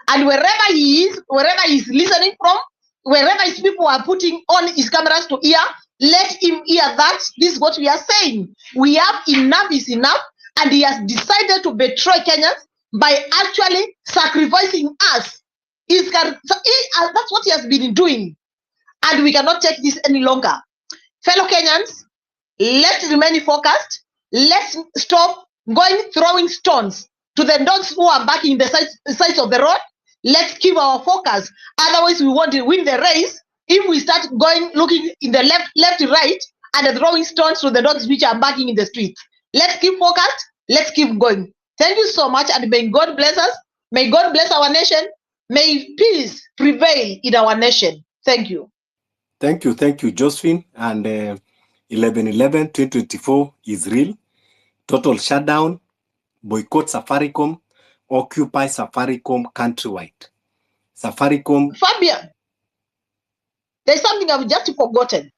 And wherever he is, wherever he's listening from, wherever his people are putting on his cameras to hear, let him hear that. This is what we are saying. We have enough is enough. And he has decided to betray Kenyans by actually sacrificing us. That's what he has been doing. And we cannot take this any longer. Fellow Kenyans, let's remain focused. Let's stop throwing stones to the dogs who are backing the sides of the road. Let's keep our focus. Otherwise, we want to win the race. If we start looking in the left, right, and throwing stones to the dogs which are barking in the streets. Let's keep focused. Let's keep going. Thank you so much, and may God bless us. May God bless our nation. May peace prevail in our nation. Thank you. Thank you, Josephine. And 11/11/2024 is real. Total shutdown, boycott Safaricom, occupy Safaricom countrywide. Safaricom. Fabian, there's something I've just forgotten.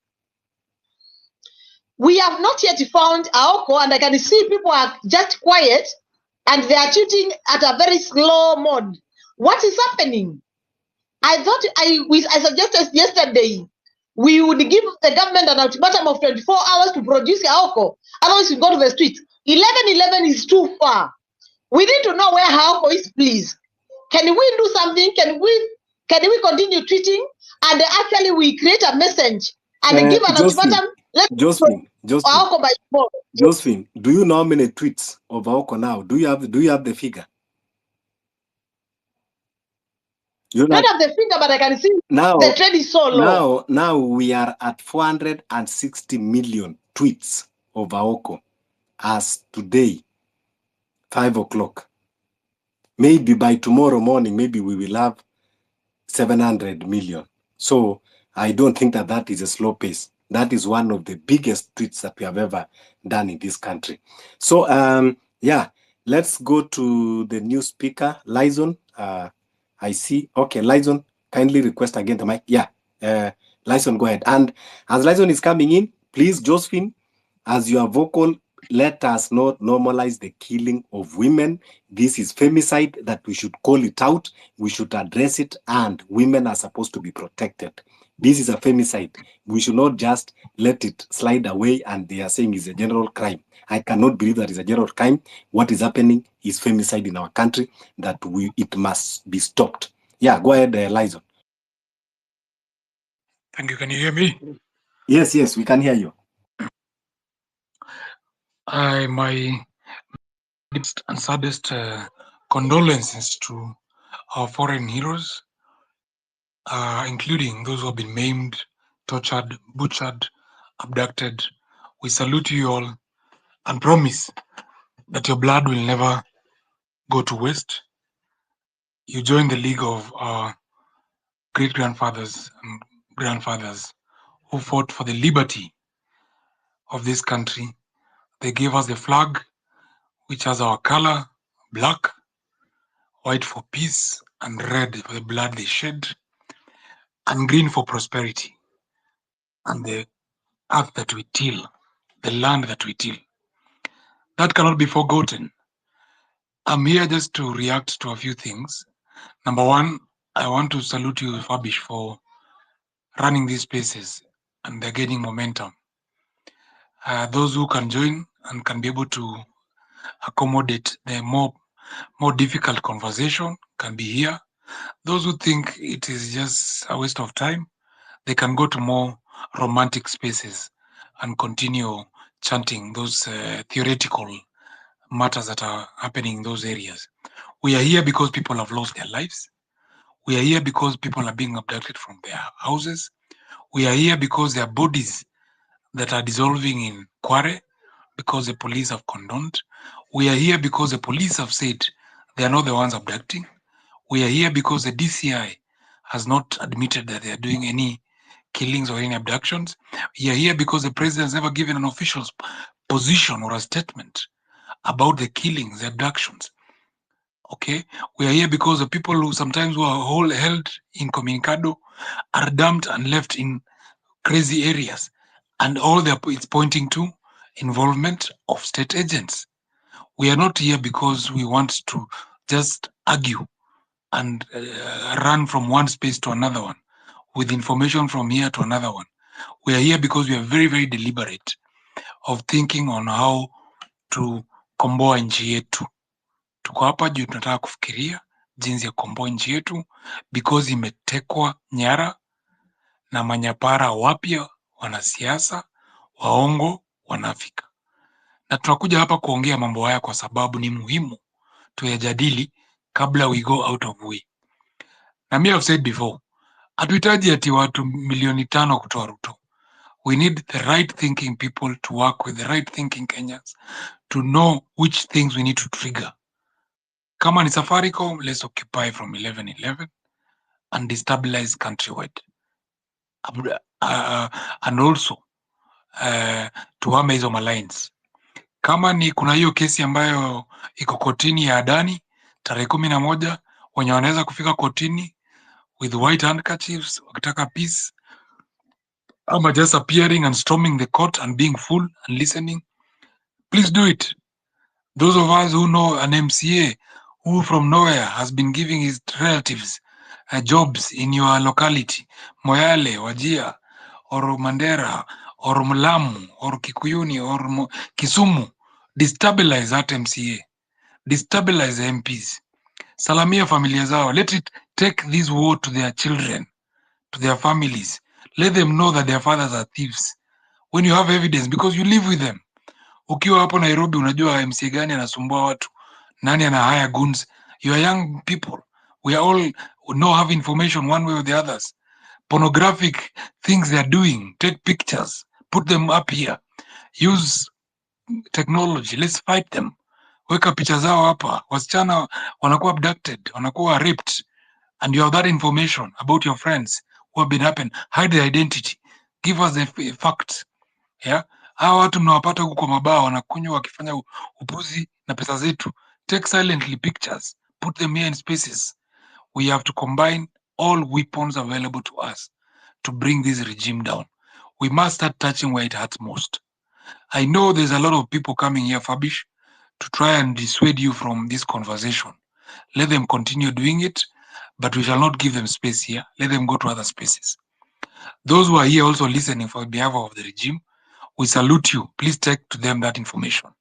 We have not yet found Aoko, and I can see people are just quiet and they are shooting at a very slow mode. What is happening? I thought I suggested yesterday we would give the government an ultimatum of 24 hours to produce Aoko. Otherwise, we go to the street. 11/11 is too far. We need to know where Aoko is, please. Can we do something? Can we continue tweeting? And actually, we create a message and give an ultimatum. Josephine, do you know how many tweets of Aoko now? Do you have the figure? You don't have the figure, but I can see now the trend is so low. Now we are at 460 million tweets of Aoko as today, 5 o'clock. Maybe by tomorrow morning, maybe we will have 700 million. So I don't think that is a slow pace. That is one of the biggest tweets that we have ever done in this country. So, yeah, let's go to the new speaker, Lyson. I see. Okay, Lyson, kindly request again the mic. Yeah, Lyson, go ahead. And as Lyson is coming in, please, Josephine, as you are vocal, let us not normalize the killing of women. This is femicide that we should call it out. We should address it, and women are supposed to be protected. This is a femicide. We should not just let it slide away and they are saying it's a general crime. I cannot believe that it's a general crime. What is happening is femicide in our country that it must be stopped. Yeah, go ahead, Lyson. Thank you. Can you hear me? Yes, we can hear you. My deepest and saddest condolences to our foreign heroes, including those who have been maimed, tortured, butchered, abducted. We salute you all and promise that your blood will never go to waste. You join the league of our great-grandfathers and grandfathers who fought for the liberty of this country. They gave us the flag, which has our color, black, white for peace, and red for the blood they shed, and green for prosperity, and the earth that we till, the land that we till. That cannot be forgotten. I'm here just to react to a few things. Number one, I want to salute you, Fabish, for running these spaces, and they're gaining momentum. Those who can join and can be able to accommodate the more difficult conversation can be here. Those who think it is just a waste of time, they can go to more romantic spaces and continue chanting those theoretical matters that are happening in those areas. We are here because people have lost their lives. We are here because people are being abducted from their houses. We are here because there are bodies that are dissolving in Kware because the police have condoned. We are here because the police have said they are not the ones abducting. We are here because the DCI has not admitted that they are doing any killings or any abductions. We are here because the president has never given an official position or a statement about the killings, the abductions. Okay, we are here because the people who sometimes who are held incommunicado are dumped and left in crazy areas, and all it's pointing to involvement of state agents. We are not here because we want to just argue and run from one space to another one with information from here to another one. We are here because we are very, very deliberate of thinking on how to komboa nchi yetu. Tuko hapa juu tunataka kufikiria jinsi ya komboa nchi yetu because imetekwa nyara na manyapara wapya, wanasiasa waongo, wanafika. Na tunakuja hapa kuongea mambo haya kwa sababu ni muhimu tuyajadili kabla we go out of way. Na mimi I've said before, hatuhitaji ati watu milioni 5 kutoa Ruto. We need the right thinking people to work with the right thinking Kenyans to know which things we need to trigger. Kama ni Safaricom, let's occupy from 11:11 and destabilize countrywide. And also tuhame hizo malines. Kama ni kuna hiyo kesi ambayo iko kotini ya Adani tarehe 11, wenye wanaweza kufika kotini with white handkerchiefs wakitaka peace, ama just appearing and storming the court and being full and listening, please do it. Those of us who know an MCA who from nowhere has been giving his relatives jobs in your locality, Moyale, Wajir, or Mandera, or Mulamu, or Kikuyuni, or Kisumu, destabilize that MCA, destabilize the MPs, salamia familia zao, let it take this war to their children, to their families, let them know that their fathers are thieves. When you have evidence, because you live with them. Ukiwa hapo Nairobi unajua MCA gani anasumbua watu, nani ana hire goons. You are young people, we are all know have information one way or the others. Pornographic things they are doing, take pictures, put them up here, use technology, let's fight them. Weka picha zao hapa, wasichana wanakuwa abducted, wanakuwa raped, and you have that information about your friends who have been happened. Hide the identity, give us the facts. Yeah, hawa watu mnawapata huko kwa mabao wanakunywa wakifanya upuzi na pesa zetu. Take silently pictures, put them here in spaces. We have to combine all weapons available to us to bring this regime down. We must start touching where it hurts most. I know there's a lot of people coming here, Fabish, to try and dissuade you from this conversation. Let them continue doing it, but we shall not give them space here. Let them go to other spaces. Those who are here also listening for behalf of the regime, we salute you. Please take to them that information.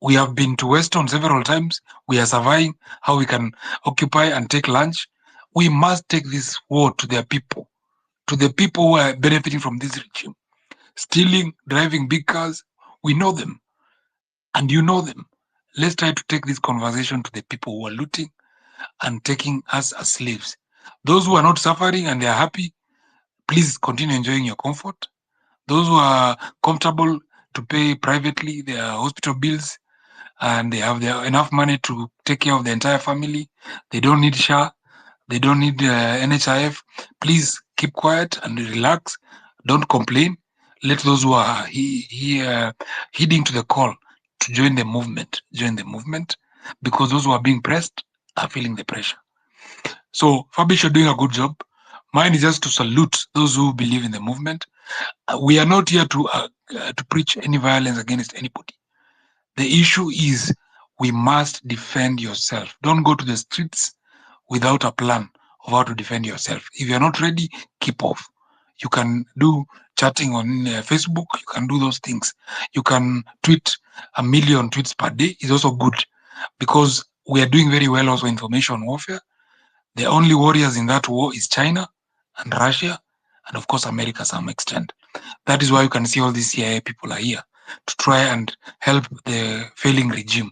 We have been to Weston several times. We are surveying how we can occupy and take lunch. We must take this war to their people, to the people who are benefiting from this regime. Stealing, driving big cars, we know them. And you know them. Let's try to take this conversation to the people who are looting and taking us as slaves. Those who are not suffering and they are happy, please continue enjoying your comfort. Those who are comfortable to pay privately their hospital bills and they have enough money to take care of the entire family, they don't need SHA, they don't need NHIF, please keep quiet and relax. Don't complain. Let those who are heeding to the call to join the movement, because those who are being pressed are feeling the pressure. So Fabish, you're doing a good job. Mine is just to salute those who believe in the movement. We are not here to preach any violence against anybody. The issue is we must defend yourself. Don't go to the streets without a plan of how to defend yourself. If you're not ready, keep off. You can do chatting on Facebook. You can do those things. You can tweet 1 million tweets per day. Is also good because we are doing very well also information warfare. The only warriors in that war is China and Russia and of course America to some extent. That is why you can see all these CIA people are here to try and help the failing regime,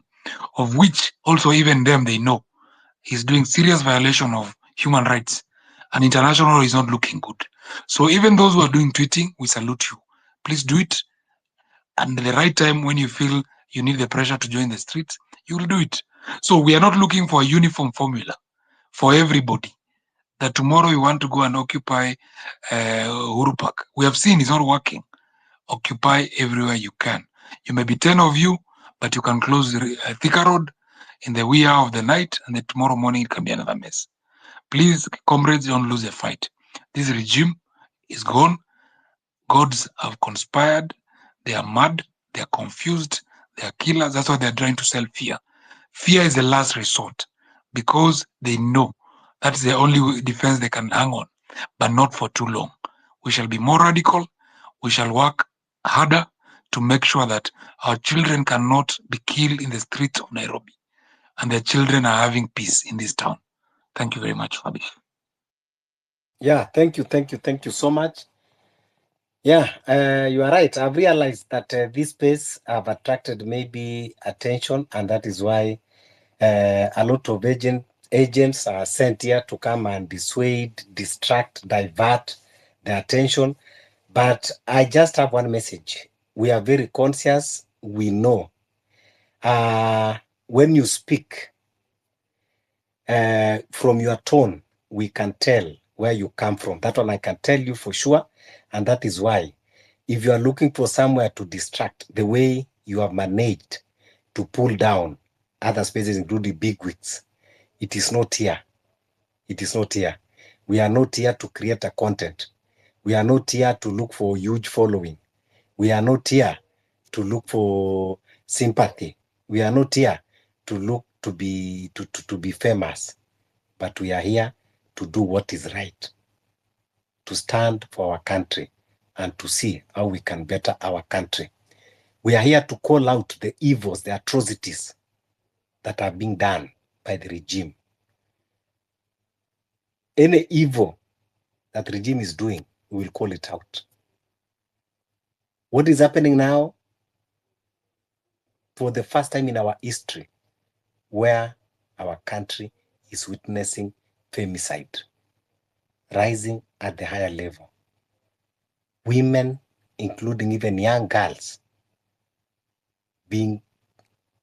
of which also even them they know is doing serious violation of human rights. And international is not looking good. So even those who are doing tweeting, we salute you. Please do it. And at the right time, when you feel you need the pressure to join the streets, you will do it. So we are not looking for a uniform formula for everybody. That tomorrow you want to go and occupy Uhuru Park. We have seen it's not working. Occupy everywhere you can. You may be 10 of you, but you can close Thika Road in the wee hour of the night, and then tomorrow morning it can be another mess. Please, comrades, don't lose a fight. This regime is gone. Gods have conspired. They are mad. They are confused. They are killers. That's why they're trying to sell fear. Fear is the last resort because they know that's the only defense they can hang on, but not for too long. We shall be more radical. We shall work harder to make sure that our children cannot be killed in the streets of Nairobi and their children are having peace in this town. Thank you very much, Fabish. Yeah, thank you so much. Yeah, you are right. I've realized that this space have attracted maybe attention, and that is why a lot of agents are sent here to come and dissuade, distract, divert the attention. But I just have one message. We are very conscious. We know when you speak, from your tone, we can tell where you come from. That one I can tell you for sure. And that is why, if you are looking for somewhere to distract, the way you have managed to pull down other spaces, including big wigs, it is not here. It is not here. We are not here to create a content. We are not here to look for huge following. We are not here to look for sympathy. We are not here to look to be famous, but we are here to do what is right, to stand for our country and to see how we can better our country. We are here to call out the evils, the atrocities that are being done by the regime. Any evil that the regime is doing, we will call it out. What is happening now, for the first time in our history, where our country is witnessing femicide rising at the higher level. Women, including even young girls, being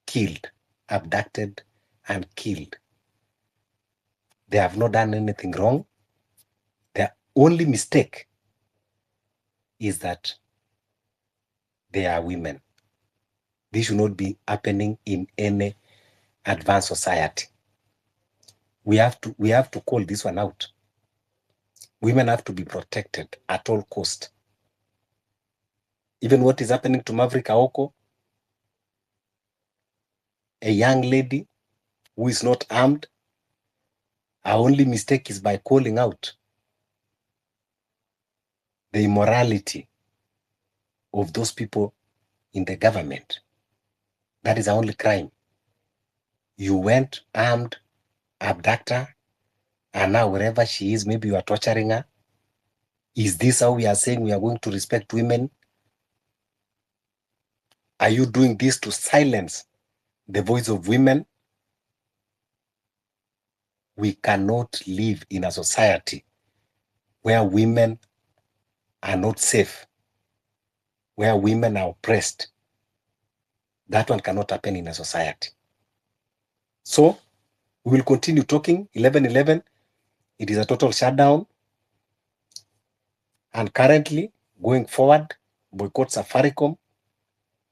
killed, abducted and killed. They have not done anything wrong. Their only mistake is that they are women. This should not be happening in any advanced society. We have to call this one out. Women have to be protected at all cost. Even what is happening to Maverick Aoko, a young lady who is not armed, our only mistake is by calling out the immorality of those people in the government. That is our only crime. You went armed, abduct her, and now wherever she is, maybe you are torturing her. Is this how we are saying we are going to respect women? Are you doing this to silence the voice of women? We cannot live in a society where women are not safe, where women are oppressed. That one cannot happen in a society. So we will continue talking. 11/11, it is a total shutdown. And currently, going forward, boycott Safaricom,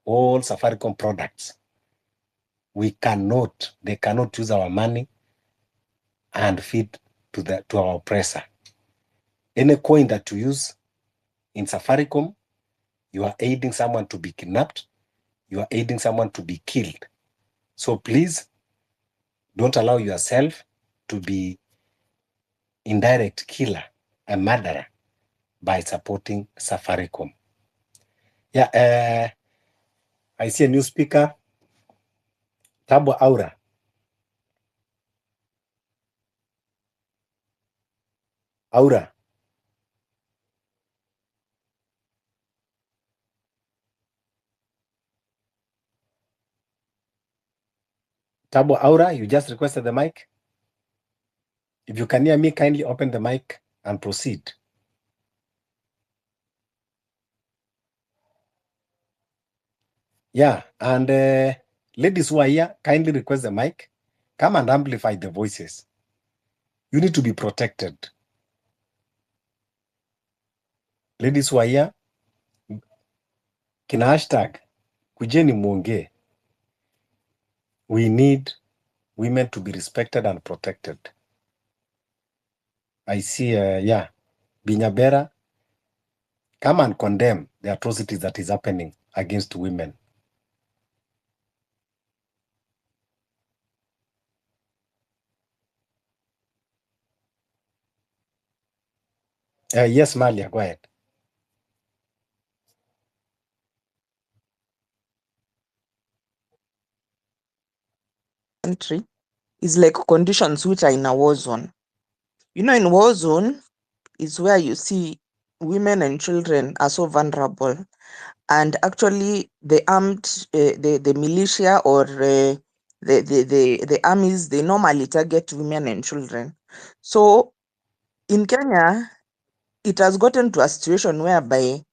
all Safaricom products. They cannot use our money and feed to our oppressor. Any coin that you use in Safaricom, you are aiding someone to be kidnapped, you are aiding someone to be killed. So please, don't allow yourself to be indirect killer, a murderer, by supporting Safaricom. Yeah, I see a new speaker, Tabo Aura. Aura. Tabo Aura, you just requested the mic. If you can hear me, kindly open the mic and proceed. Yeah, and ladies who are here, kindly request the mic. Come and amplify the voices. You need to be protected. Ladies who are here, kina hashtag, kujeni muongee. We need women to be respected and protected. I see, yeah, Binyabera, come and condemn the atrocities that is happening against women. Yes, Malia, go ahead. Country is like conditions which are in a war zone. You know, in war zone is where you see women and children are so vulnerable, and actually the armed, the militia or the armies, they normally target women and children. So in Kenya, it has gotten to a situation whereby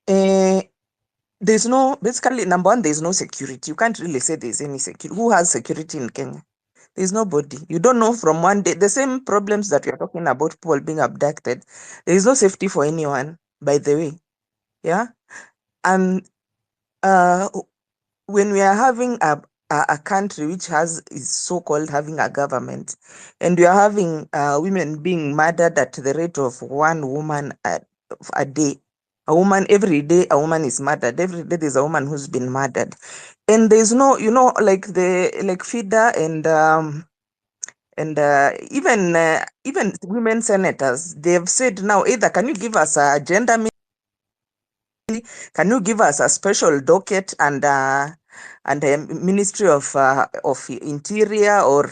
there's no, basically, number one, there's no security. You can't really say there's any security. Who has security in Kenya? There's nobody. You don't know from one day. The same problems that you're talking about, people being abducted. There is no safety for anyone, by the way. Yeah. And when we are having a country which is so-called having a government, and we are having women being murdered at the rate of one woman a day, a woman every day, a woman is murdered. Every day there's a woman who's been murdered. And there's no, like FIDA and even women senators, they've said now, either can you give us a gender, can you give us a special docket and a Ministry of Interior or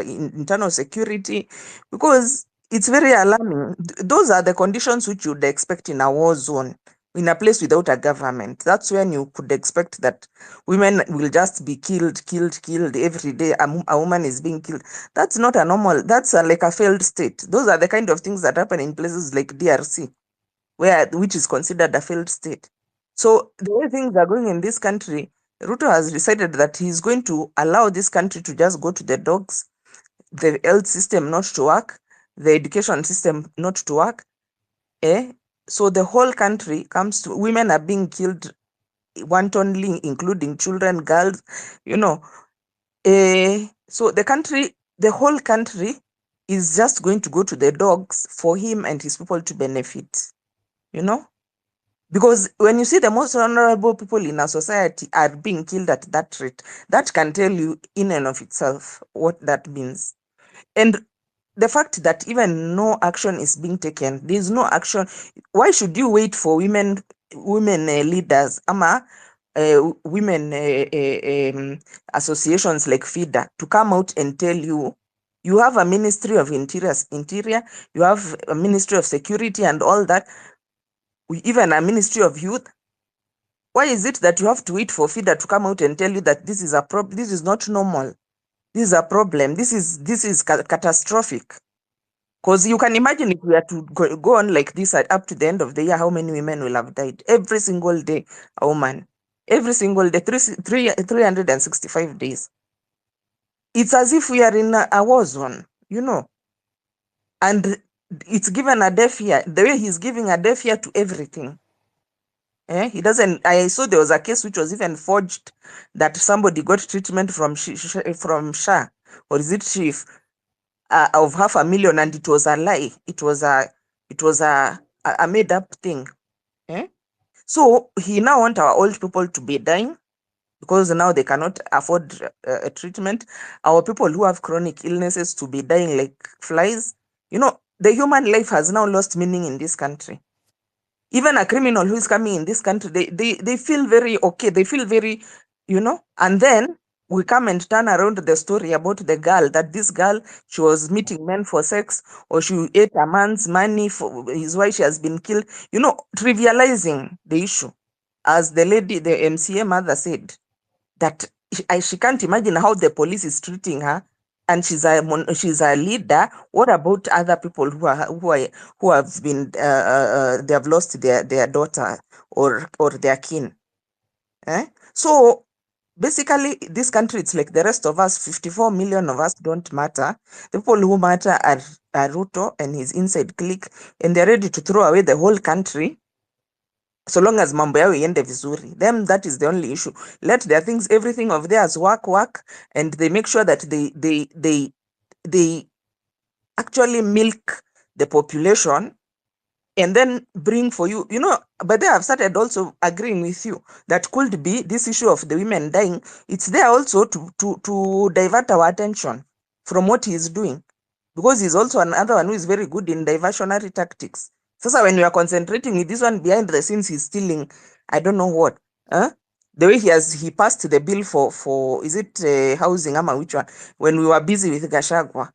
Internal Security, because it's very alarming. Those are the conditions which you'd expect in a war zone, in a place without a government. That's when you could expect that women will just be killed every day. A woman is being killed. That's not a normal, that's like a failed state. Those are the kind of things that happen in places like DRC, which is considered a failed state. So the way things are going in this country, Ruto has decided that he's going to allow this country to just go to the dogs, the health system not to work, the education system not to work. So the whole country comes to, women are being killed wantonly, including children, girls, so the whole country is just going to go to the dogs for him and his people to benefit, Because when you see the most vulnerable people in a society are being killed at that rate, that can tell you in and of itself what that means. And the fact that even no action is being taken, there's no action. Why should you wait for women leaders, women associations like FIDA to come out and tell you? You have a Ministry of Interior, you have a Ministry of Security and all that, even a Ministry of Youth. Why is it that you have to wait for FIDA to come out and tell you that this is a problem? This is not normal. This is a problem. This is catastrophic. Because you can imagine if we are to go on like this up to the end of the year, how many women will have died? Every single day, a woman. Every single day, 365 days. It's as if we are in a war zone, And it's given a deaf ear. The way he's giving a deaf ear to everything. He doesn't. I saw there was a case which was even forged, that somebody got treatment from SHA, or is it Chief, of 500,000, and it was a lie. It was a made up thing. So he now wants our old people to be dying because now they cannot afford a treatment. Our people who have chronic illnesses to be dying like flies. The human life has now lost meaning in this country. Even a criminal who is coming in this country, they feel very okay. They feel very, and then we come and turn around the story about the girl, that this girl, she was meeting men for sex, or she ate a man's money is why she has been killed, trivializing the issue. As the lady, the MCA mother said, that she can't imagine how the police is treating her. and she's a leader. What about other people who have been they have lost their daughter or their kin? So basically, this country, it's like the rest of us. 54 million of us don't matter. The people who matter are Ruto and his inside clique, and they're ready to throw away the whole country so long as mambo yao iende vizuri. Them, that is the only issue. Let their things, everything of theirs work, and they make sure that they actually milk the population and then bring for you, but they have started also agreeing with you that could be this issue of the women dying. It's there also to divert our attention from what he is doing, because he's also another one who is very good in diversionary tactics. So when you are concentrating with this one behind the scenes, he's stealing, I don't know what, the way he passed the bill for is it housing ama which one, when we were busy with Gashagwa.